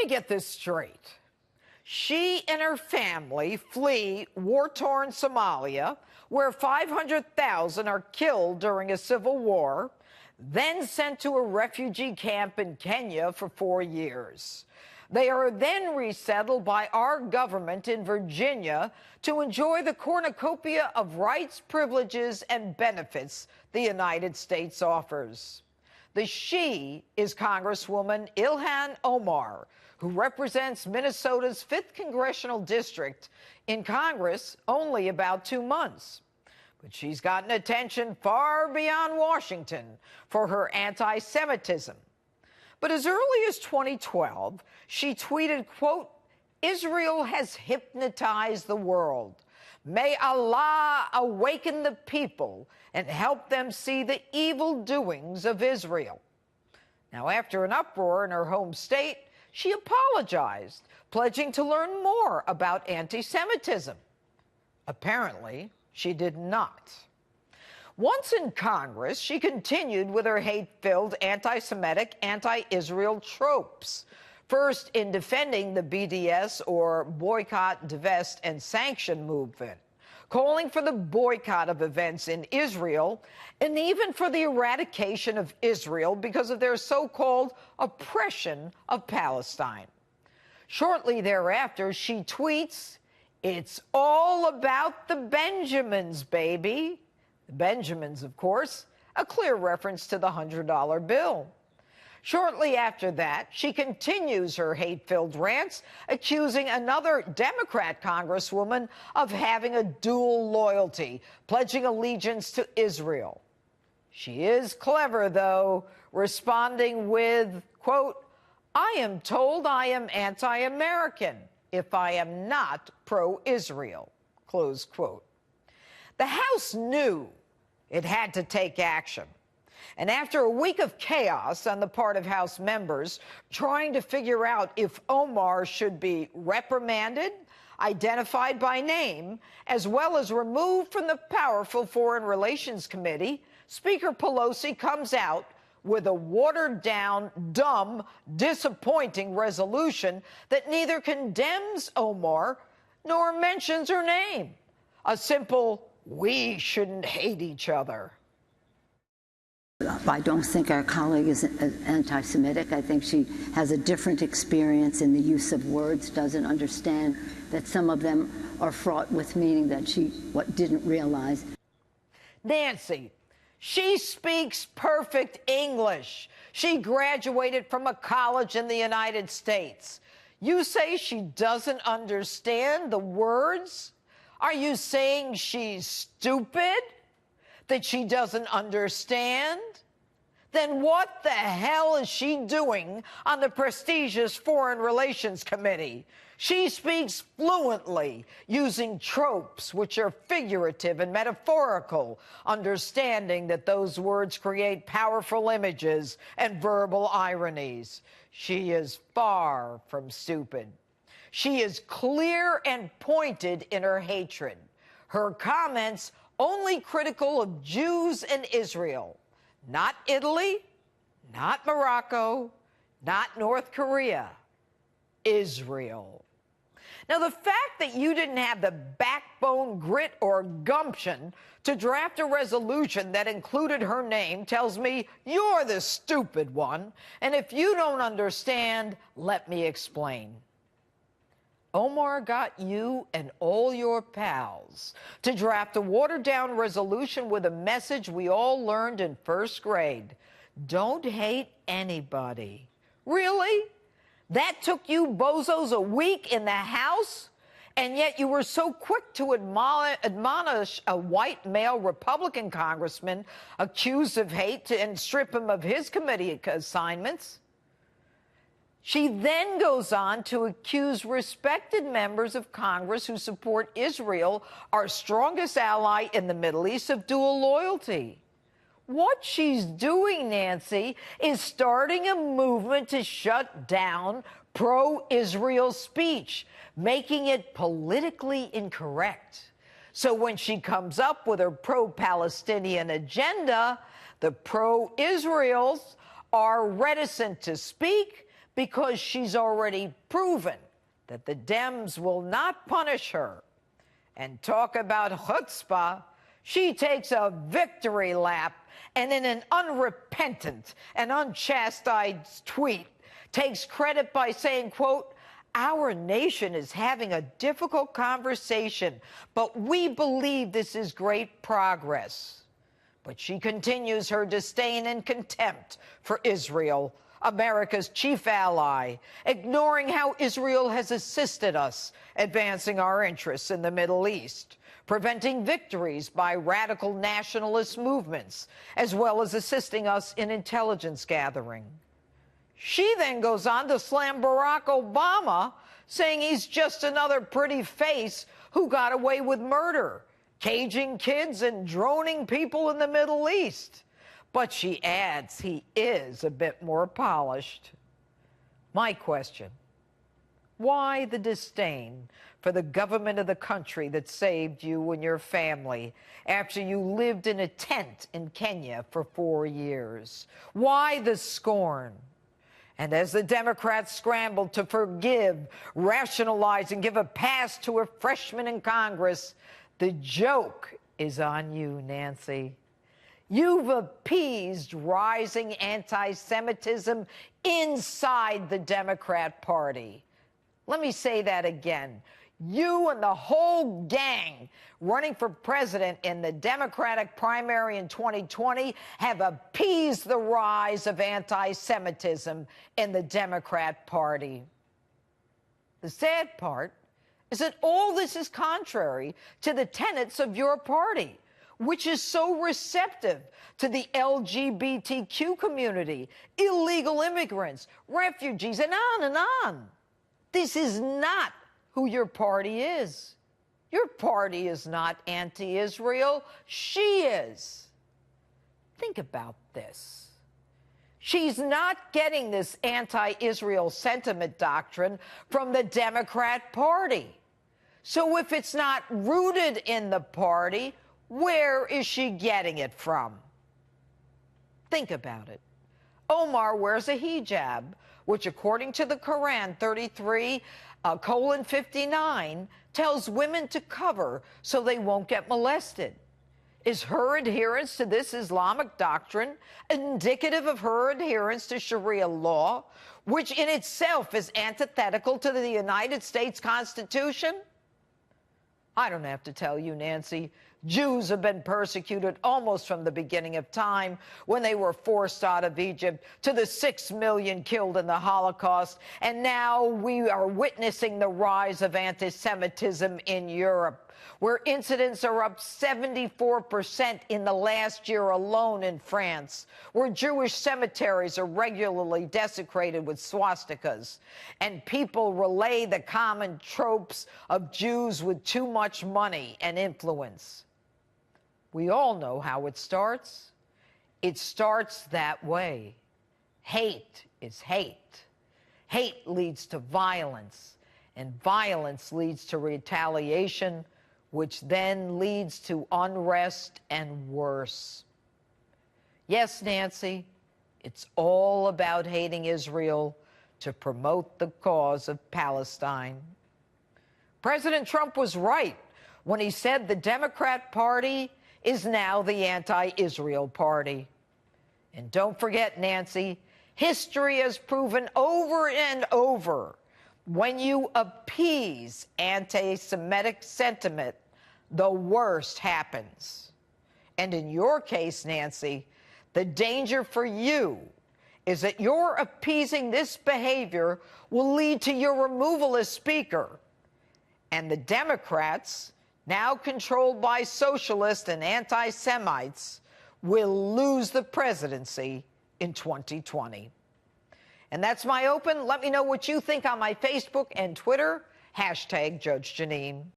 me get this straight. She and her family flee war-torn Somalia, where 500,000 are killed during a civil war, then sent to a refugee camp in Kenya for 4 years. They are then resettled by our government in Virginia to enjoy the cornucopia of rights, privileges, and benefits the United States offers. The she is Congresswoman Ilhan Omar, who represents Minnesota's 5th Congressional District in Congress only about 2 months. But she's gotten attention far beyond Washington for her anti-Semitism. But as early as 2012, she tweeted, quote, "Israel has hypnotized the world. May Allah awaken the people and help them see the evil doings of Israel." Now, after an uproar in her home state, she apologized, pledging to learn more about anti-Semitism. Apparently, she did not. Once in Congress, she continued with her hate-filled anti-Semitic, anti-Israel tropes. First, in defending the BDS, or Boycott, Divest, and Sanction movement, calling for the boycott of events in Israel, and even for the eradication of Israel because of their so-called oppression of Palestine. Shortly thereafter, she tweets, "It's all about the Benjamins, baby." The Benjamins, of course, a clear reference to the $100 bill. Shortly after that, she continues her hate-filled rants, accusing another Democrat congresswoman of having a dual loyalty, pledging allegiance to Israel. She is clever, though, responding with, quote, "I am told I am anti-American if I am not pro-Israel," close quote. The House knew it had to take action. And after a week of chaos on the part of House members trying to figure out if Omar should be reprimanded, identified by name, as well as removed from the powerful Foreign Relations Committee, Speaker Pelosi comes out with a watered-down, dumb, disappointing resolution that neither condemns Omar nor mentions her name. A simple, "We shouldn't hate each other." I don't think our colleague is anti-Semitic. I think she has a different experience in the use of words, doesn't understand that some of them are fraught with meaning that she didn't realize. Nancy, she speaks perfect English. She graduated from a college in the United States. You say she doesn't understand the words? Are you saying she's stupid? That she doesn't understand? Then what the hell is she doing on the prestigious Foreign Relations Committee? She speaks fluently, using tropes which are figurative and metaphorical, understanding that those words create powerful images and verbal ironies. She is far from stupid. She is clear and pointed in her hatred. Her comments only critical of Jews and Israel, not Italy, not Morocco, not North Korea, Israel. Now, the fact that you didn't have the backbone, grit, or gumption to draft a resolution that included her name tells me you're the stupid one. And if you don't understand, let me explain. Omar got you and all your pals to draft a watered-down resolution with a message we all learned in first grade. Don't hate anybody. Really? That took you bozos a week in the House? And yet you were so quick to admonish a white male Republican congressman accused of hate and strip him of his committee assignments? She then goes on to accuse respected members of Congress who support Israel, our strongest ally in the Middle East, of dual loyalty. What she's doing, Nancy, is starting a movement to shut down pro-Israel speech, making it politically incorrect. So when she comes up with her pro-Palestinian agenda, the pro-Israels are reticent to speak because she's already proven that the Dems will not punish her. And talk about chutzpah, she takes a victory lap and in an unrepentant and unchastised tweet takes credit by saying, quote, "Our nation is having a difficult conversation, but we believe this is great progress." But she continues her disdain and contempt for Israel, America's chief ally, ignoring how Israel has assisted us advancing our interests in the Middle East, preventing victories by radical nationalist movements, as well as assisting us in intelligence gathering. She then goes on to slam Barack Obama, saying he's just another pretty face who got away with murder, caging kids and droning people in the Middle East. But she adds he is a bit more polished. My question: why the disdain for the government of the country that saved you and your family after you lived in a tent in Kenya for 4 years? Why the scorn? And as the Democrats scramble to forgive, rationalize, and give a pass to a freshman in Congress, the joke is on you, Nancy. You've appeased rising anti-Semitism inside the Democrat Party. Let me say that again. You and the whole gang running for president in the Democratic primary in 2020 have appeased the rise of anti-Semitism in the Democrat Party. The sad part is that all this is contrary to the tenets of your party, which is so receptive to the LGBTQ community, illegal immigrants, refugees, and on and on. This is not who your party is. Your party is not anti-Israel. She is. Think about this. She's not getting this anti-Israel sentiment doctrine from the Democrat Party. So if it's not rooted in the party, where is she getting it from? Think about it. Omar wears a hijab, which according to the Quran 33:59 tells women to cover so they won't get molested. Is her adherence to this Islamic doctrine indicative of her adherence to Sharia law, which in itself is antithetical to the United States Constitution? I don't have to tell you, Nancy. Jews have been persecuted almost from the beginning of time, when they were forced out of Egypt, to the 6 million killed in the Holocaust. And now we are witnessing the rise of anti-Semitism in Europe, where incidents are up 74% in the last year alone in France, where Jewish cemeteries are regularly desecrated with swastikas, and people relay the common tropes of Jews with too much money and influence. We all know how it starts. It starts that way. Hate is hate. Hate leads to violence, and violence leads to retaliation, which then leads to unrest and worse. Yes, Nancy, it's all about hating Israel to promote the cause of Palestine. President Trump was right when he said the Democrat Party is now the anti-Israel party. And don't forget, Nancy, history has proven over and over, when you appease anti-Semitic sentiment, the worst happens. And in your case, Nancy, the danger for you is that your appeasing this behavior will lead to your removal as Speaker. And the Democrats, now controlled by socialists and anti-Semites, will lose the presidency in 2020. And that's my open. Let me know what you think on my Facebook and Twitter, #Judge Jeanine.